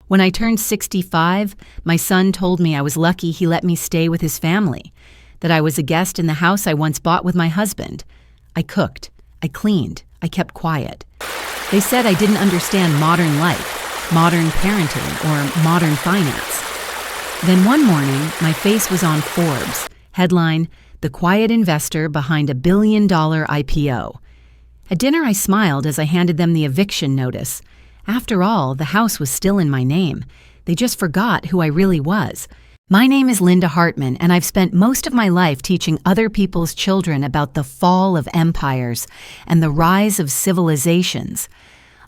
When I turned 65, my son told me I was lucky he let me stay with his family, that I was a guest in the house I once bought with my husband. I cooked, I cleaned, I kept quiet. They said I didn't understand modern life, modern parenting, or modern finance. Then one morning, my face was on Forbes, headline, "The Quiet Investor Behind a $1 Billion IPO." At dinner, I smiled as I handed them the eviction notice. After all, the house was still in my name. They just forgot who I really was. My name is Linda Hartman, and I've spent most of my life teaching other people's children about the fall of empires and the rise of civilizations.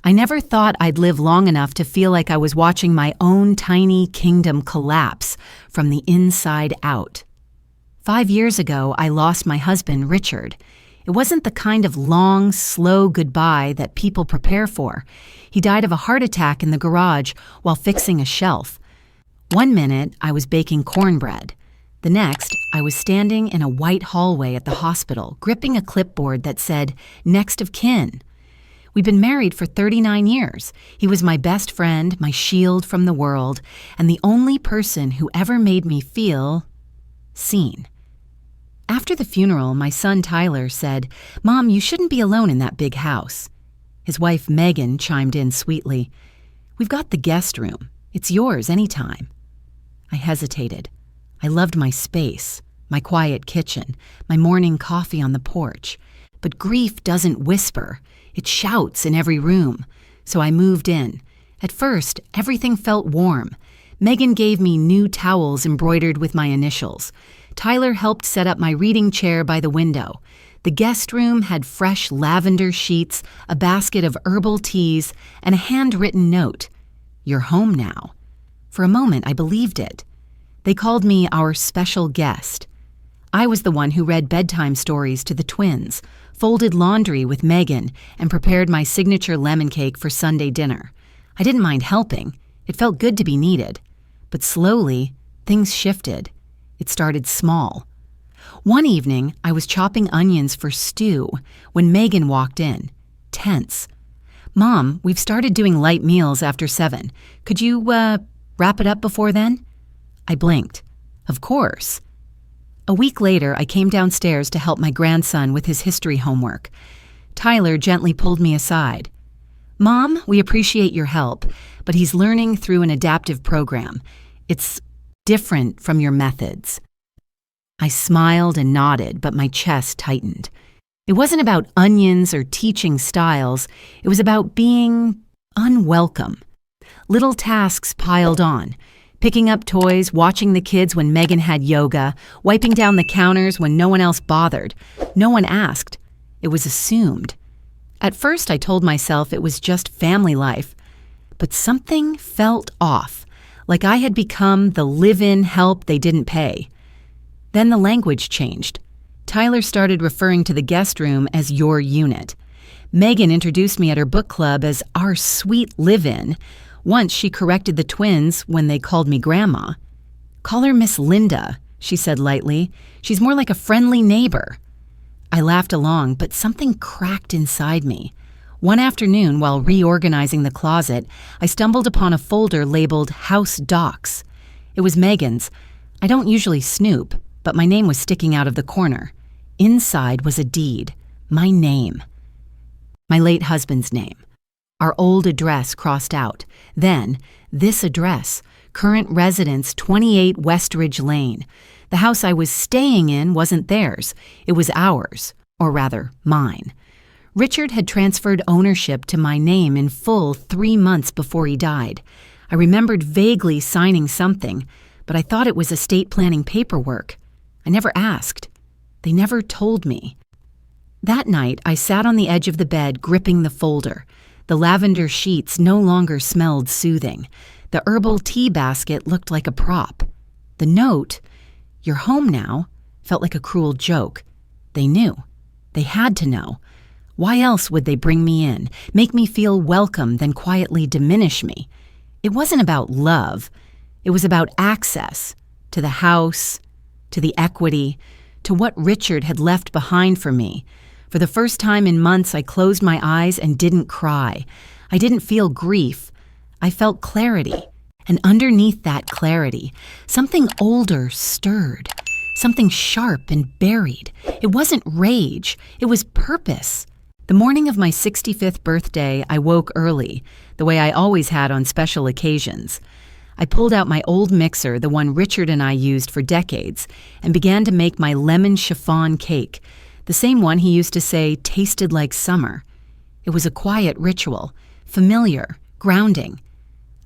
I never thought I'd live long enough to feel like I was watching my own tiny kingdom collapse from the inside out. 5 years ago, I lost my husband, Richard. It wasn't the kind of long, slow goodbye that people prepare for. He died of a heart attack in the garage while fixing a shelf. One minute, I was baking cornbread. The next, I was standing in a white hallway at the hospital, gripping a clipboard that said, "Next of kin." We'd been married for 39 years. He was my best friend, my shield from the world, and the only person who ever made me feel seen. After the funeral, my son Tyler said, "Mom, you shouldn't be alone in that big house." His wife Megan chimed in sweetly, "We've got the guest room. It's yours anytime." I hesitated. I loved my space, my quiet kitchen, my morning coffee on the porch. But grief doesn't whisper. It shouts in every room. So I moved in. At first, everything felt warm. Megan gave me new towels embroidered with my initials. Tyler helped set up my reading chair by the window. The guest room had fresh lavender sheets, a basket of herbal teas, and a handwritten note. "You're home now." For a moment, I believed it. They called me our special guest. I was the one who read bedtime stories to the twins, folded laundry with Megan, and prepared my signature lemon cake for Sunday dinner. I didn't mind helping. It felt good to be needed. But slowly, things shifted. It started small. One evening, I was chopping onions for stew when Megan walked in, tense. "Mom, we've started doing light meals after 7. Could you, wrap it up before then?" I blinked. Of course. A week later, I came downstairs to help my grandson with his history homework. Tyler gently pulled me aside. "Mom, we appreciate your help, but he's learning through an adaptive program. It's different from your methods." I smiled and nodded, but my chest tightened. It wasn't about onions or teaching styles. It was about being unwelcome. Little tasks piled on. Picking up toys, watching the kids when Megan had yoga, wiping down the counters when no one else bothered. No one asked. It was assumed. At first, I told myself it was just family life. But something felt off, like I had become the live-in help they didn't pay. Then the language changed. Tyler started referring to the guest room as your unit. Megan introduced me at her book club as our sweet live-in. Once she corrected the twins when they called me Grandma. "Call her Miss Linda," she said lightly. "She's more like a friendly neighbor." I laughed along, but something cracked inside me. One afternoon, while reorganizing the closet, I stumbled upon a folder labeled House Docs. It was Megan's. I don't usually snoop, but my name was sticking out of the corner. Inside was a deed, my name. My late husband's name. Our old address crossed out. Then, this address, current residence 28 Westridge Lane. The house I was staying in wasn't theirs. It was ours, or rather, mine. Richard had transferred ownership to my name in full 3 months before he died. I remembered vaguely signing something, but I thought it was estate planning paperwork. I never asked. They never told me. That night, I sat on the edge of the bed, gripping the folder. The lavender sheets no longer smelled soothing. The herbal tea basket looked like a prop. The note, "You're home now," felt like a cruel joke. They knew. They had to know. Why else would they bring me in, make me feel welcome, then quietly diminish me? It wasn't about love. It was about access to the house, to the equity, to what Richard had left behind for me. For the first time in months, I closed my eyes and didn't cry. I didn't feel grief. I felt clarity. And underneath that clarity, something older stirred, something sharp and buried. It wasn't rage, it was purpose. The morning of my 65th birthday, I woke early, the way I always had on special occasions. I pulled out my old mixer, the one Richard and I used for decades, and began to make my lemon chiffon cake, the same one he used to say tasted like summer. It was a quiet ritual, familiar, grounding.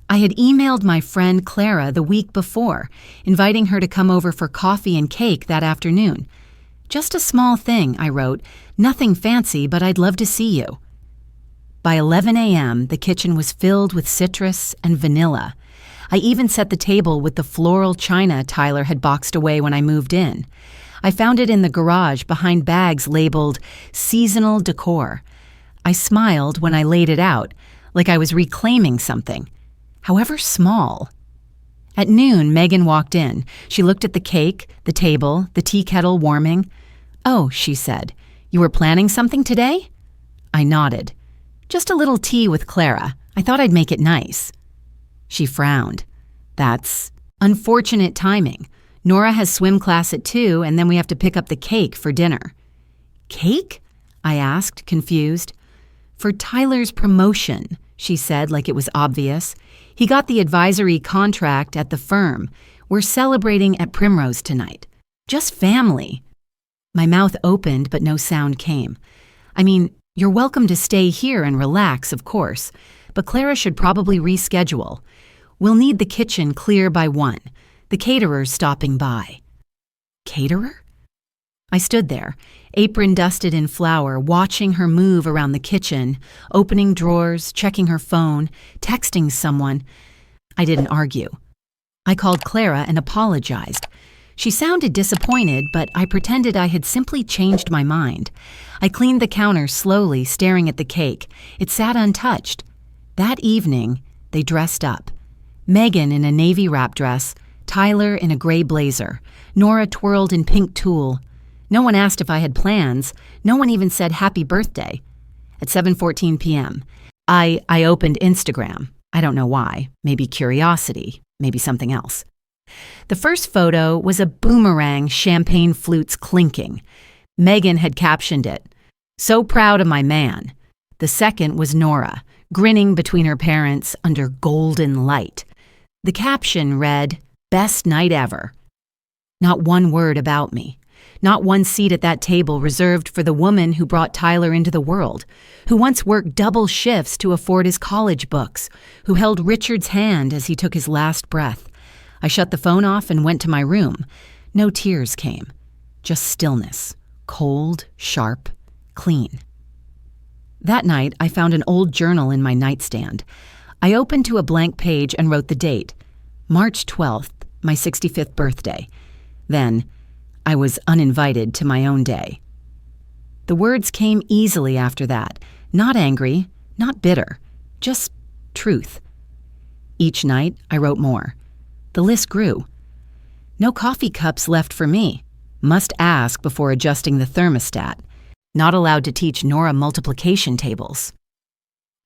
I had emailed my friend Clara the week before, inviting her to come over for coffee and cake that afternoon. "Just a small thing," I wrote. "Nothing fancy, but I'd love to see you." By 11 a.m., the kitchen was filled with citrus and vanilla. I even set the table with the floral china Tyler had boxed away when I moved in. I found it in the garage behind bags labeled seasonal decor. I smiled when I laid it out, like I was reclaiming something, however small. At noon, Megan walked in. She looked at the cake, the table, the tea kettle warming. "Oh," she said, "you were planning something today?" I nodded. "Just a little tea with Clara. I thought I'd make it nice." She frowned. "That's unfortunate timing. Nora has swim class at 2, and then we have to pick up the cake for dinner." "Cake?" I asked, confused. "For Tyler's promotion," she said like it was obvious. "He got the advisory contract at the firm. We're celebrating at Primrose tonight. Just family." My mouth opened, but no sound came. "I mean, you're welcome to stay here and relax, of course, but Clara should probably reschedule. We'll need the kitchen clear by 1. The caterer's stopping by." Caterer? I stood there, apron dusted in flour, watching her move around the kitchen, opening drawers, checking her phone, texting someone. I didn't argue. I called Clara and apologized. She sounded disappointed, but I pretended I had simply changed my mind. I cleaned the counter slowly, staring at the cake. It sat untouched. That evening, they dressed up. Megan in a navy wrap dress, Tyler in a gray blazer, Nora twirled in pink tulle. No one asked if I had plans. No one even said happy birthday. At 7:14 p.m., I opened Instagram. I don't know why. Maybe curiosity. Maybe something else. The first photo was a boomerang champagne flutes clinking. Megan had captioned it, "So proud of my man." The second was Nora, grinning between her parents under golden light. The caption read, "Best night ever." Not one word about me. Not one seat at that table reserved for the woman who brought Tyler into the world, who once worked double shifts to afford his college books, who held Richard's hand as he took his last breath. I shut the phone off and went to my room. No tears came. Just stillness. Cold, sharp, clean. That night, I found an old journal in my nightstand. I opened to a blank page and wrote the date, March 12th, my 65th birthday. Then, I was uninvited to my own day. The words came easily after that, not angry, not bitter, just truth. Each night, I wrote more. The list grew. No coffee cups left for me. Must ask before adjusting the thermostat. Not allowed to teach Nora multiplication tables.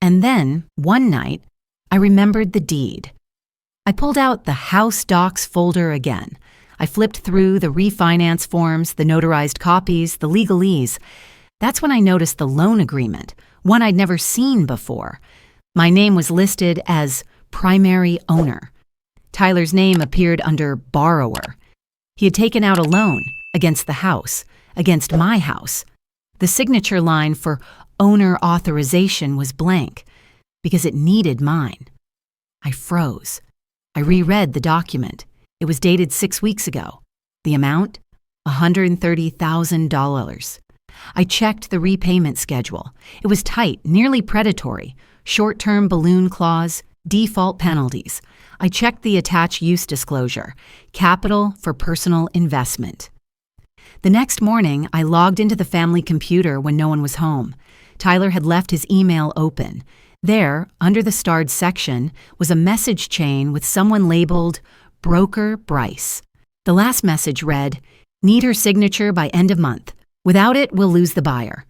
And then, one night, I remembered the deed. I pulled out the house docs folder again. I flipped through the refinance forms, the notarized copies, the legalese. That's when I noticed the loan agreement, one I'd never seen before. My name was listed as primary owner. Tyler's name appeared under borrower. He had taken out a loan against the house, against my house. The signature line for owner authorization was blank because it needed mine. I froze. I reread the document. It was dated 6 weeks ago. The amount? $130,000. I checked the repayment schedule. It was tight, nearly predatory. Short-term balloon clause, default penalties. I checked the attached use disclosure. Capital for personal investment. The next morning, I logged into the family computer when no one was home. Tyler had left his email open. There, under the starred section, was a message chain with someone labeled Broker Bryce. The last message read, "Need her signature by end of month. Without it, we'll lose the buyer."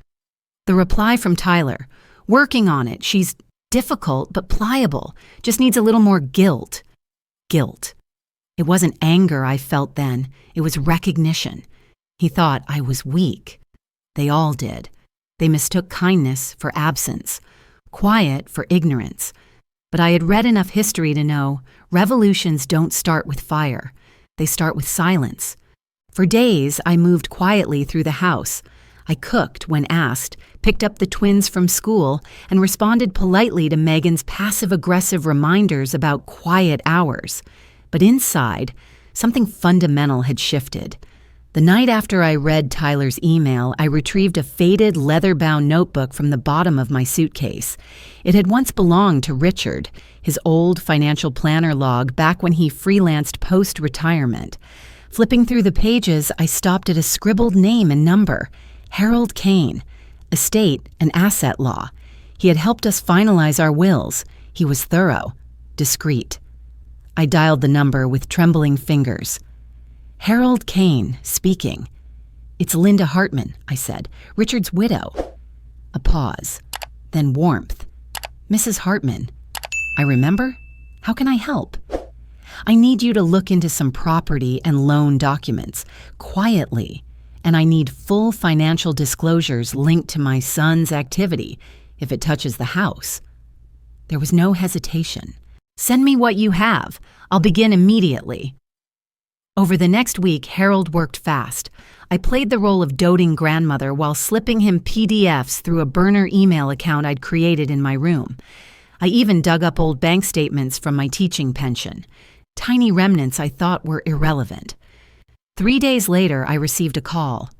The reply from Tyler, "Working on it. She's difficult but pliable. Just needs a little more guilt." guilt. It wasn't anger I felt then, it was recognition. He thought I was weak. They all did. They mistook kindness for absence, quiet for ignorance. But I had read enough history to know revolutions don't start with fire. They start with silence. For days, I moved quietly through the house. I cooked when asked, picked up the twins from school, and responded politely to Megan's passive-aggressive reminders about quiet hours. But inside, something fundamental had shifted. The night after I read Tyler's email, I retrieved a faded, leather-bound notebook from the bottom of my suitcase. It had once belonged to Richard, his old financial planner log back when he freelanced post-retirement. Flipping through the pages, I stopped at a scribbled name and number, Harold Kane, estate and asset law. He had helped us finalize our wills. He was thorough, discreet. I dialed the number with trembling fingers. Harold Kane, speaking. It's Linda Hartman, I said, Richard's widow. A pause, then warmth. Mrs. Hartman. I remember? How can I help? I need you to look into some property and loan documents, quietly, and I need full financial disclosures linked to my son's activity if it touches the house. There was no hesitation. Send me what you have. I'll begin immediately. Over the next week, Harold worked fast. I played the role of doting grandmother while slipping him PDFs through a burner email account I'd created in my room. I even dug up old bank statements from my teaching pension. Tiny remnants I thought were irrelevant. 3 days later, I received a call.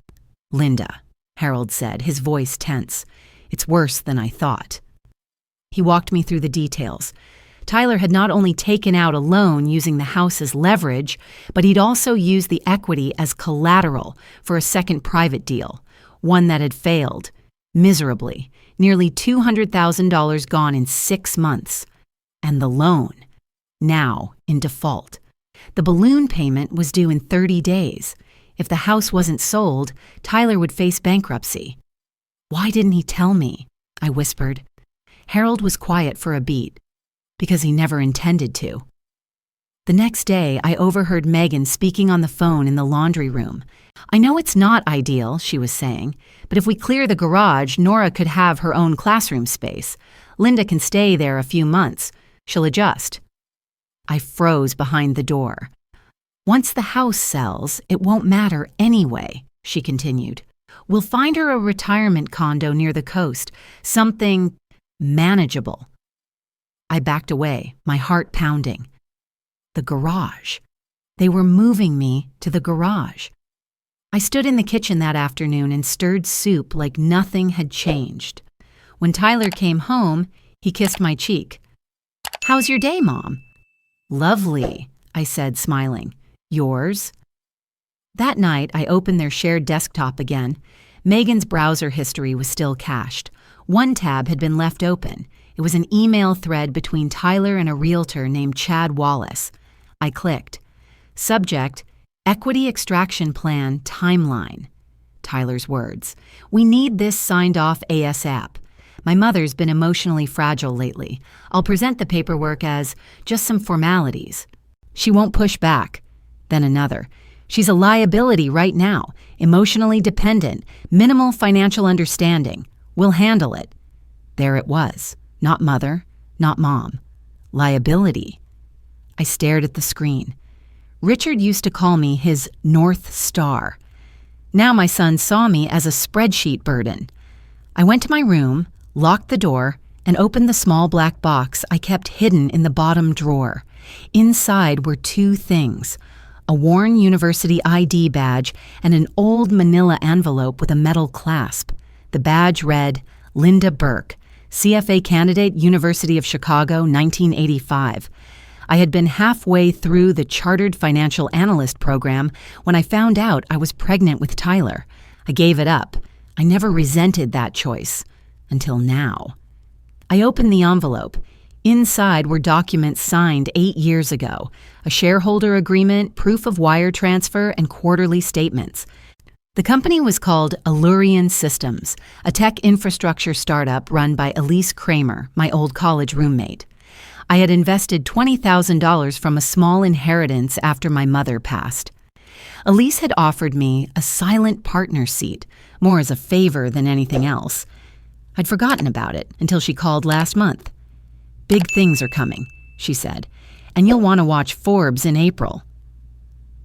Linda, Harold said, his voice tense. It's worse than I thought. He walked me through the details. Tyler had not only taken out a loan using the house as leverage, but he'd also used the equity as collateral for a second private deal, one that had failed, miserably, nearly $200,000 gone in 6 months. And the loan, now in default. The balloon payment was due in 30 days. If the house wasn't sold, Tyler would face bankruptcy. Why didn't he tell me? I whispered. Harold was quiet for a beat. Because he never intended to. The next day, I overheard Megan speaking on the phone in the laundry room. I know it's not ideal, she was saying, but if we clear the garage, Nora could have her own classroom space. Linda can stay there a few months. She'll adjust. I froze behind the door. Once the house sells, it won't matter anyway, she continued. We'll find her a retirement condo near the coast, something manageable. I backed away, my heart pounding. The garage. They were moving me to the garage. I stood in the kitchen that afternoon and stirred soup like nothing had changed. When Tyler came home, he kissed my cheek. How's your day, Mom? Lovely, I said, smiling. Yours? That night, I opened their shared desktop again. Megan's browser history was still cached. One tab had been left open. It was an email thread between Tyler and a realtor named Chad Wallace. I clicked. Subject, Equity Extraction Plan Timeline. Tyler's words. We need this signed off ASAP. My mother's been emotionally fragile lately. I'll present the paperwork as just some formalities. She won't push back. Then another. She's a liability right now, emotionally dependent, minimal financial understanding. We'll handle it. There it was. Not mother, not mom. Liability. I stared at the screen. Richard used to call me his North Star. Now my son saw me as a spreadsheet burden. I went to my room, locked the door, and opened the small black box I kept hidden in the bottom drawer. Inside were 2 things: a worn university ID badge and an old manila envelope with a metal clasp. The badge read, Linda Burke, CFA candidate, University of Chicago, 1985. I had been halfway through the Chartered Financial Analyst program when I found out I was pregnant with Tyler. I gave it up. I never resented that choice. Until now. I opened the envelope. Inside were documents signed 8 years ago, a shareholder agreement, proof of wire transfer, and quarterly statements. The company was called Allurian Systems, a tech infrastructure startup run by Elise Kramer, my old college roommate. I had invested $20,000 from a small inheritance after my mother passed. Elise had offered me a silent partner seat, more as a favor than anything else. I'd forgotten about it until she called last month. "Big things are coming," she said, "and you'll want to watch Forbes in April."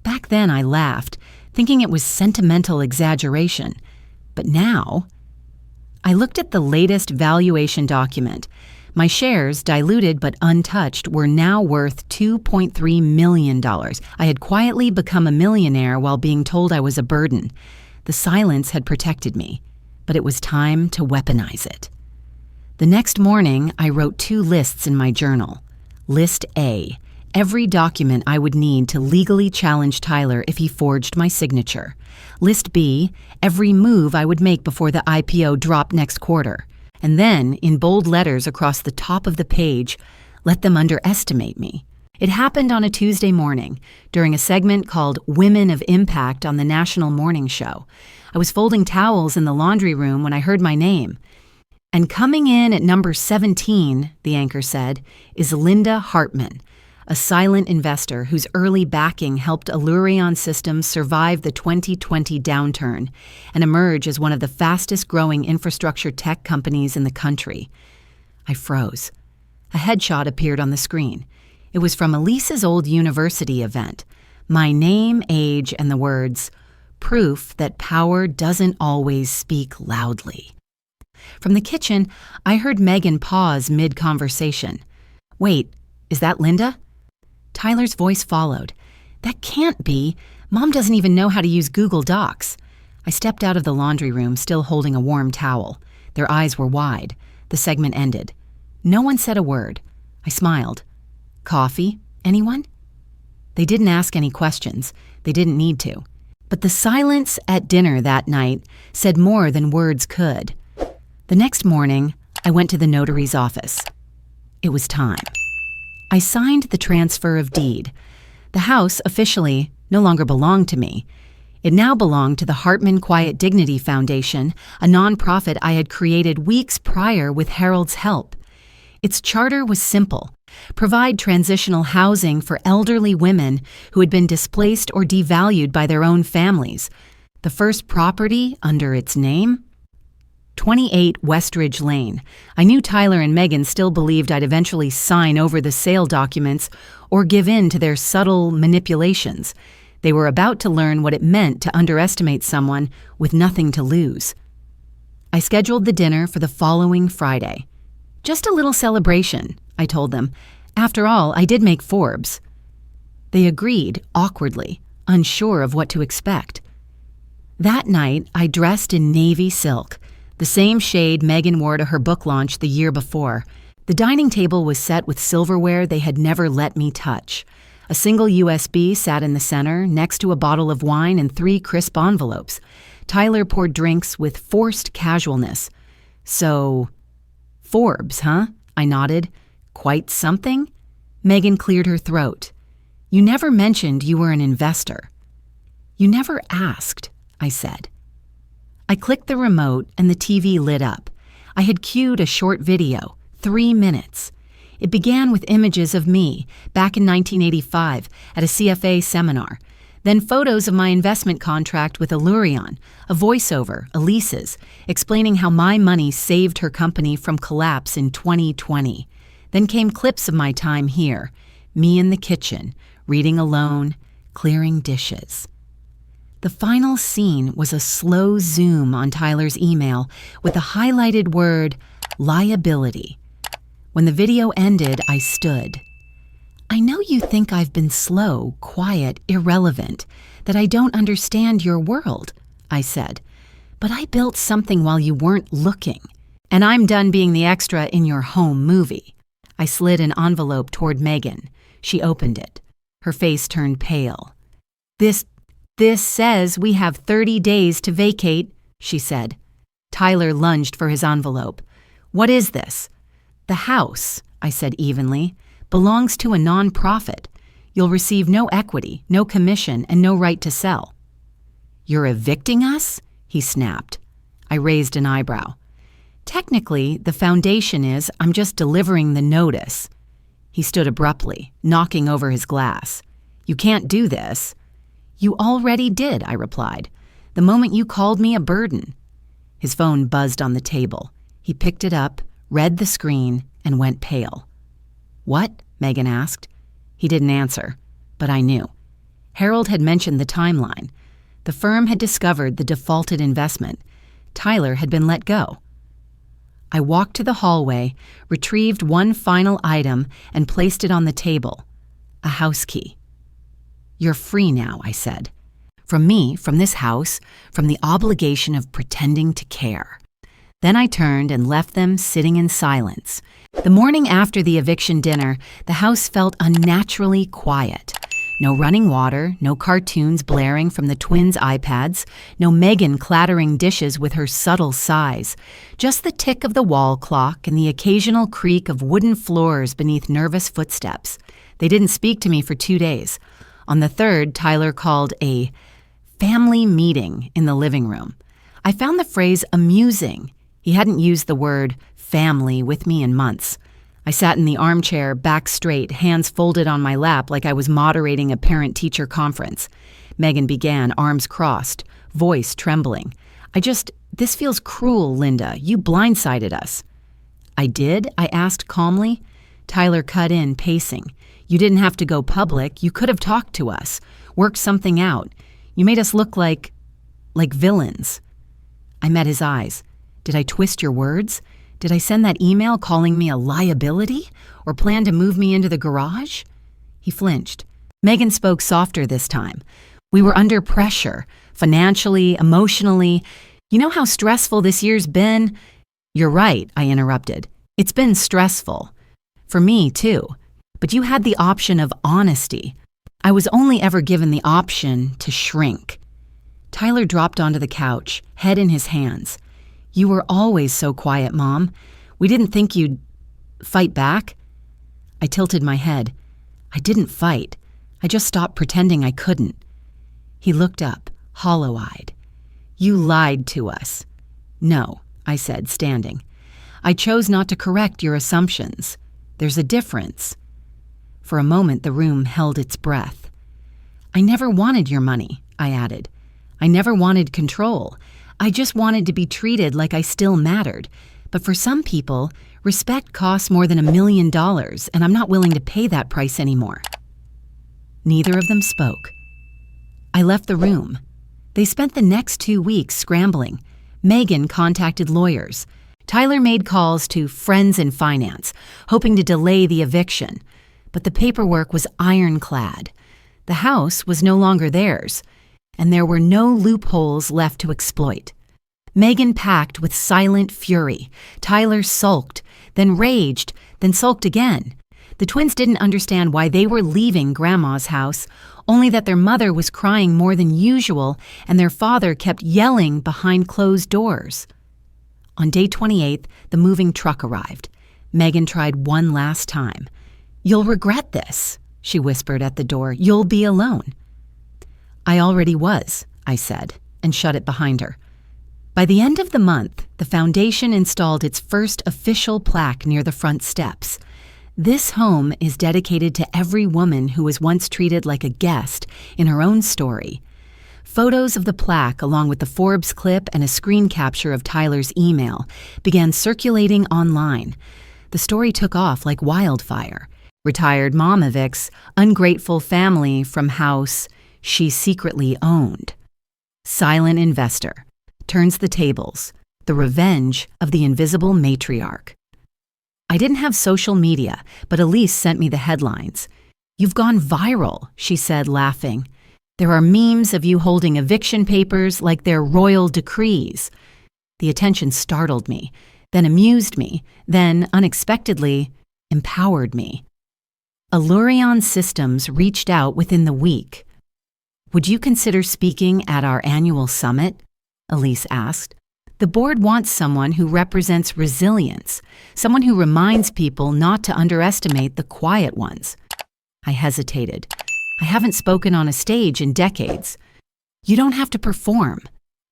Back then I laughed, thinking it was sentimental exaggeration. But now, I looked at the latest valuation document. My shares, diluted but untouched, were now worth $2.3 million. I had quietly become a millionaire while being told I was a burden. The silence had protected me, but it was time to weaponize it. The next morning, I wrote 2 lists in my journal. List A, every document I would need to legally challenge Tyler if he forged my signature. List B, every move I would make before the IPO dropped next quarter. And then, in bold letters across the top of the page, let them underestimate me. It happened on a Tuesday morning, during a segment called Women of Impact on the national morning show. I was folding towels in the laundry room when I heard my name. "And coming in at number 17, the anchor said, is Linda Hartman, a silent investor whose early backing helped Allurion Systems survive the 2020 downturn and emerge as one of the fastest-growing infrastructure tech companies in the country." I froze. A headshot appeared on the screen. It was from Elise's old university event. My name, age, and the words, "Proof that power doesn't always speak loudly." From the kitchen, I heard Megan pause mid-conversation. "Wait, is that Linda?" Tyler's voice followed. "That can't be. Mom doesn't even know how to use Google Docs." I stepped out of the laundry room, still holding a warm towel. Their eyes were wide. The segment ended. No one said a word. I smiled. "Coffee? Anyone?" They didn't ask any questions. They didn't need to. But the silence at dinner that night said more than words could. The next morning, I went to the notary's office. It was time. I signed the transfer of deed. The house officially no longer belonged to me. It now belonged to the Hartman Quiet Dignity Foundation, a nonprofit I had created weeks prior with Harold's help. Its charter was simple: provide transitional housing for elderly women who had been displaced or devalued by their own families. The first property under its name? 28 Westridge Lane. I knew Tyler and Megan still believed I'd eventually sign over the sale documents or give in to their subtle manipulations. They were about to learn what it meant to underestimate someone with nothing to lose. I scheduled the dinner for the following Friday. "Just a little celebration," I told them. "After all, I did make Forbes." They agreed, awkwardly, unsure of what to expect. That night, I dressed in navy silk, the same shade Megan wore to her book launch the year before. The dining table was set with silverware they had never let me touch. A single USB sat in the center, next to a bottle of wine and 3 crisp envelopes. Tyler poured drinks with forced casualness. "So, Forbes, huh?" I nodded. "Quite something?" Megan cleared her throat. "You never mentioned you were an investor." "You never asked," I said. I clicked the remote and the TV lit up. I had cued a short video, 3 minutes. It began with images of me, back in 1985, at a CFA seminar. Then photos of my investment contract with Allurion, a voiceover, Elise's, explaining how my money saved her company from collapse in 2020. Then came clips of my time here, me in the kitchen, reading alone, clearing dishes. The final scene was a slow zoom on Tyler's email with the highlighted word, liability. When the video ended, I stood. "I know you think I've been slow, quiet, irrelevant, that I don't understand your world," I said. "But I built something while you weren't looking, and I'm done being the extra in your home movie." I slid an envelope toward Megan. She opened it. Her face turned pale. This says we have 30 days to vacate," she said. Tyler lunged for his envelope. "What is this?" "The house," I said evenly, "belongs to a nonprofit. You'll receive no equity, no commission, and no right to sell." "You're evicting us?" he snapped. I raised an eyebrow. "Technically, the foundation is. I'm just delivering the notice." He stood abruptly, knocking over his glass. "You can't do this." "You already did," I replied, "the moment you called me a burden." His phone buzzed on the table. He picked it up, read the screen, and went pale. "What?" Megan asked. He didn't answer, but I knew. Harold had mentioned the timeline. The firm had discovered the defaulted investment. Tyler had been let go. I walked to the hallway, retrieved one final item, and placed it on the table. A house key. "You're free now," I said. "From me, from this house, from the obligation of pretending to care." Then I turned and left them sitting in silence. The morning after the eviction dinner, the house felt unnaturally quiet. No running water, no cartoons blaring from the twins' iPads, no Megan clattering dishes with her subtle sighs, just the tick of the wall clock and the occasional creak of wooden floors beneath nervous footsteps. They didn't speak to me for 2 days. On the third, Tyler called a family meeting in the living room. I found the phrase amusing. He hadn't used the word family with me in months. I sat in the armchair, back straight, hands folded on my lap like I was moderating a parent-teacher conference. Megan began, arms crossed, voice trembling. This feels cruel, Linda. You blindsided us." "I did?" I asked calmly. Tyler cut in, pacing. "You didn't have to go public. You could have talked to us, worked something out. You made us look like villains." I met his eyes. Did I twist your words? Did I send that email calling me a liability? Or plan to move me into the garage? He flinched. Megan spoke softer this time. "We were under pressure, financially, emotionally. You know how stressful this year's been?" "You're right," I interrupted. "It's been stressful. For me, too. But you had the option of honesty. I was only ever given the option to shrink." Tyler dropped onto the couch, head in his hands. "You were always so quiet, Mom. We didn't think you'd fight back." I tilted my head. I didn't fight. I just stopped pretending I couldn't. He looked up, hollow-eyed. "You lied to us." "No," I said, standing. "I chose not to correct your assumptions. There's a difference." For a moment, the room held its breath. "I never wanted your money," I added. "I never wanted control. I just wanted to be treated like I still mattered. But for some people, respect costs more than $1 million, and I'm not willing to pay that price anymore." Neither of them spoke. I left the room. They spent the next 2 weeks scrambling. Megan contacted lawyers. Tyler made calls to friends in finance, hoping to delay the eviction. But the paperwork was ironclad. The house was no longer theirs, and there were no loopholes left to exploit. Megan packed with silent fury. Tyler sulked, then raged, then sulked again. The twins didn't understand why they were leaving Grandma's house, only that their mother was crying more than usual and their father kept yelling behind closed doors. On day 28th, the moving truck arrived. Megan tried one last time. "You'll regret this," she whispered at the door. "You'll be alone." "I already was," I said, and shut it behind her. By the end of the month, the foundation installed its first official plaque near the front steps. "This home is dedicated to every woman who was once treated like a guest in her own story." Photos of the plaque, along with the Forbes clip and a screen capture of Tyler's email, began circulating online. The story took off like wildfire. Retired mom evicts ungrateful family from house she secretly owned. Silent investor turns the tables, the revenge of the invisible matriarch. I didn't have social media, but Elise sent me the headlines. "You've gone viral," she said, laughing. "There are memes of you holding eviction papers like they're royal decrees." The attention startled me, then amused me, then, unexpectedly, empowered me. Allurion Systems reached out within the week. "Would you consider speaking at our annual summit?" Elise asked. "The board wants someone who represents resilience, someone who reminds people not to underestimate the quiet ones." I hesitated. "I haven't spoken on a stage in decades." "You don't have to perform,"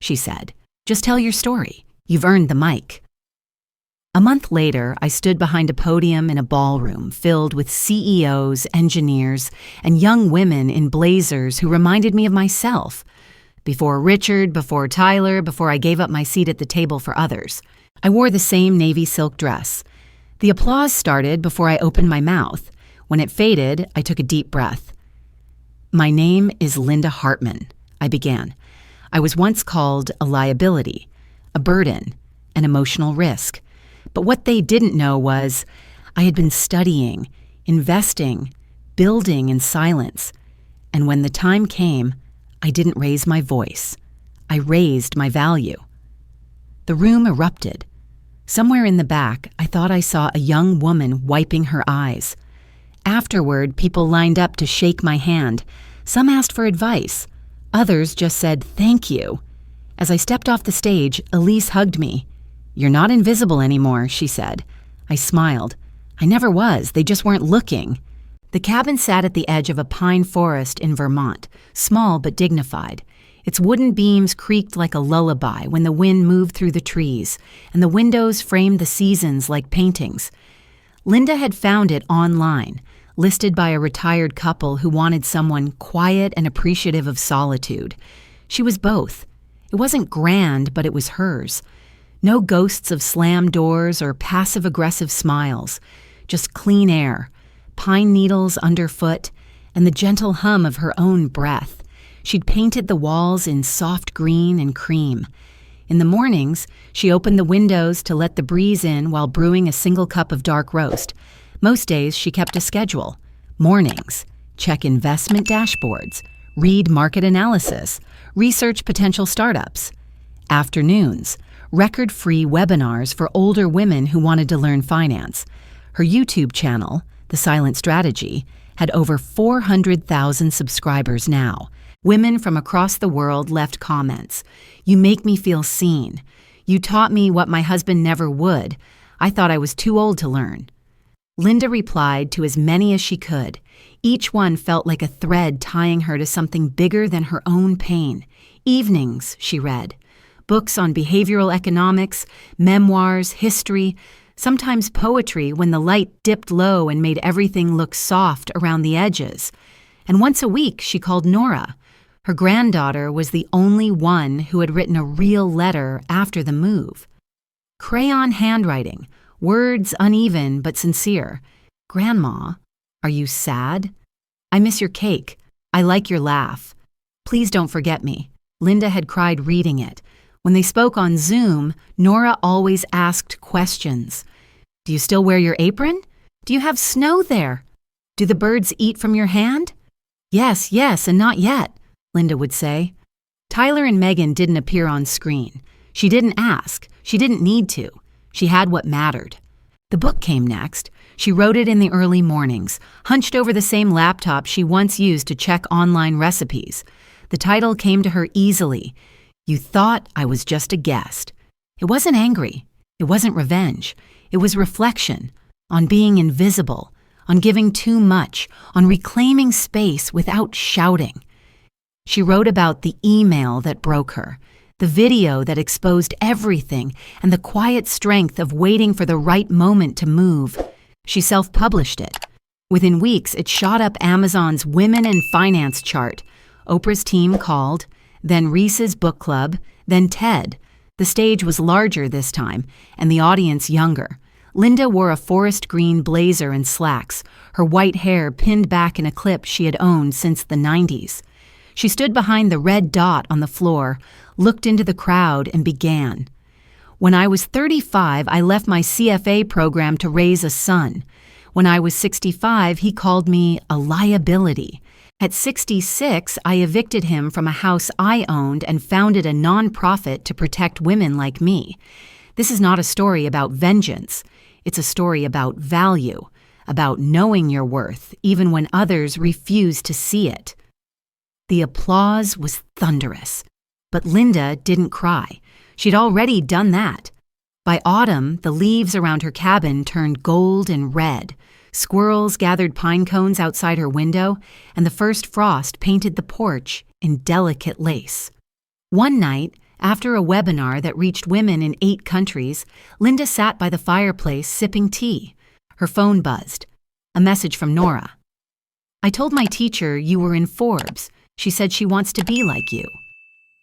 she said. "Just tell your story. You've earned the mic." A month later, I stood behind a podium in a ballroom filled with CEOs, engineers, and young women in blazers who reminded me of myself. Before Richard, before Tyler, before I gave up my seat at the table for others. I wore the same navy silk dress. The applause started before I opened my mouth. When it faded, I took a deep breath. "My name is Linda Hartman," I began. "I was once called a liability, a burden, an emotional risk. But what they didn't know was I had been studying, investing, building in silence. And when the time came, I didn't raise my voice. I raised my value." The room erupted. Somewhere in the back, I thought I saw a young woman wiping her eyes. Afterward, people lined up to shake my hand. Some asked for advice. Others just said, "Thank you." As I stepped off the stage, Elise hugged me. "You're not invisible anymore," she said. I smiled. I never was. They just weren't looking. The cabin sat at the edge of a pine forest in Vermont, small but dignified. Its wooden beams creaked like a lullaby when the wind moved through the trees, and the windows framed the seasons like paintings. Linda had found it online, listed by a retired couple who wanted someone quiet and appreciative of solitude. She was both. It wasn't grand, but it was hers. No ghosts of slammed doors or passive-aggressive smiles, just clean air, pine needles underfoot, and the gentle hum of her own breath. She'd painted the walls in soft green and cream. In the mornings, she opened the windows to let the breeze in while brewing a single cup of dark roast. Most days, she kept a schedule. Mornings, check investment dashboards, read market analysis, research potential startups. Afternoons, record-free webinars for older women who wanted to learn finance. Her YouTube channel, The Silent Strategy, had over 400,000 subscribers now. Women from across the world left comments. "You make me feel seen. You taught me what my husband never would. I thought I was too old to learn." Linda replied to as many as she could. Each one felt like a thread tying her to something bigger than her own pain. Evenings, she read. Books on behavioral economics, memoirs, history, sometimes poetry when the light dipped low and made everything look soft around the edges. And once a week, she called Nora. Her granddaughter was the only one who had written a real letter after the move. Crayon handwriting, words uneven but sincere. "Grandma, are you sad? I miss your cake. I like your laugh. Please don't forget me." Linda had cried reading it. When they spoke on Zoom, Nora always asked questions. "Do you still wear your apron? Do you have snow there? Do the birds eat from your hand?" "Yes, yes, and not yet," Linda would say. Tyler and Megan didn't appear on screen. She didn't ask. She didn't need to. She had what mattered. The book came next. She wrote it in the early mornings, hunched over the same laptop she once used to check online recipes. The title came to her easily. "You thought I was just a guest." It wasn't angry. It wasn't revenge. It was reflection on being invisible, on giving too much, on reclaiming space without shouting. She wrote about the email that broke her, the video that exposed everything, and the quiet strength of waiting for the right moment to move. She self-published it. Within weeks, it shot up Amazon's Women in Finance chart. Oprah's team called, then Reese's book club, then TED. The stage was larger this time, and the audience younger. Linda wore a forest green blazer and slacks, her white hair pinned back in a clip she had owned since the 90s. She stood behind the red dot on the floor, looked into the crowd, and began. "When I was 35, I left my CFA program to raise a son. When I was 65, he called me a liability. At 66, I evicted him from a house I owned and founded a nonprofit to protect women like me. This is not a story about vengeance. It's a story about value, about knowing your worth, even when others refuse to see it." The applause was thunderous. But Linda didn't cry. She'd already done that. By autumn, the leaves around her cabin turned gold and red. Squirrels gathered pine cones outside her window, and the first frost painted the porch in delicate lace. One night, After a webinar that reached women in 8 countries, Linda sat by the fireplace sipping tea. Her phone buzzed. A message from Nora. "I told my teacher you were in Forbes. She said she wants to be like you."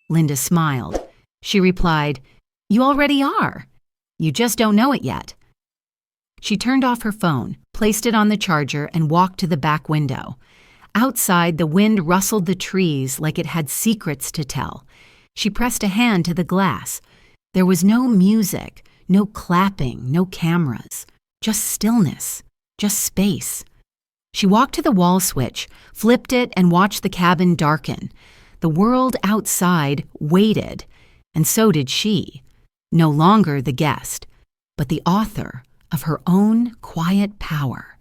Linda smiled. She replied, "You already are. You just don't know it yet." She turned off her phone, placed it on the charger, and walked to the back window. Outside, the wind rustled the trees like it had secrets to tell. She pressed a hand to the glass. There was no music, no clapping, no cameras. Just stillness, just space. She walked to the wall switch, flipped it, and watched the cabin darken. The world outside waited, and so did she. No longer the guest, but the author of her own quiet power.